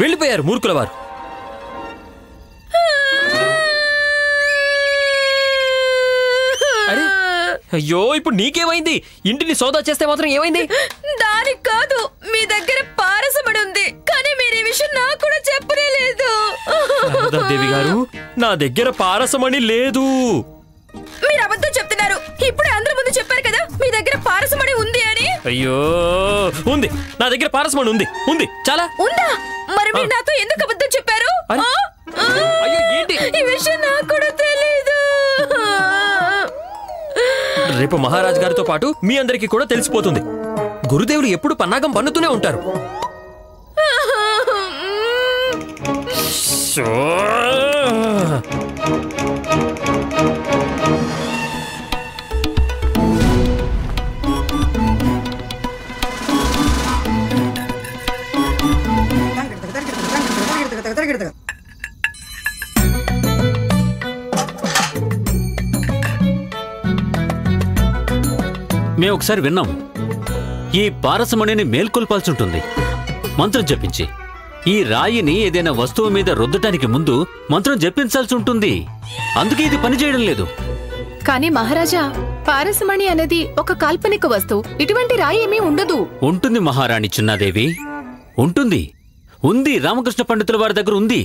వెళ్ళిపోయారు మూర్ఖుల వారు. అరే అయ్యో, ఇప్పుడు నీకేమైంది? ఇంటిని సోదా చేస్తే మాత్రం ఏమైంది? దానికి కాదు, మీ దగ్గర పారసమడి ఉంది, కానీ మీరు ఈ విషయం నాకు కూడా చెప్పలేదు. దేవి గారు, నా దగ్గర పారసమణి లేదు. మీరు అబద్ధం చెప్తున్నారు. ఇప్పుడే అందరి ముందు చెప్పారు కదా మీ దగ్గర పారసమణి ఉంది అని. అయ్యో, ఉంది, నా దగ్గర పారసమణి ఉంది. ఉంది, చాలా ఉందా? మరి మీరు నాతో ఎందుకు అబద్ధం చెప్పారు? అయ్యో, ఏంటి ఈ విషయం నాకు కూడా తెలీదు. రేపు మహారాజ్ గారితో పాటు మీ అందరికీ కూడా తెలిసిపోతుంది. గురుదేవులు ఎప్పుడు పన్నాగం పన్నుతూనే ఉంటారు. మేము ఒకసారి విన్నాం, ఈ పారసమణిని మేల్కొల్పాల్సి మంత్రం జపించి. ఈ రాయిని ఏదైనా వస్తువు మీద రుద్దటానికి ముందు మంత్రం జపించాల్సి ఉంటుంది. అందుకే ఇది పనిచేయడం లేదు. కానీ మహారాజా, పారసమణి అనేది ఒక కాల్పనిక వస్తువు. ఇటువంటి రాయి ఏమీ ఉండదు. ఉంటుంది మహారాణి చిన్నాదేవి, ఉంటుంది. ఉంది, రామకృష్ణ పండితుల వారి దగ్గర ఉంది.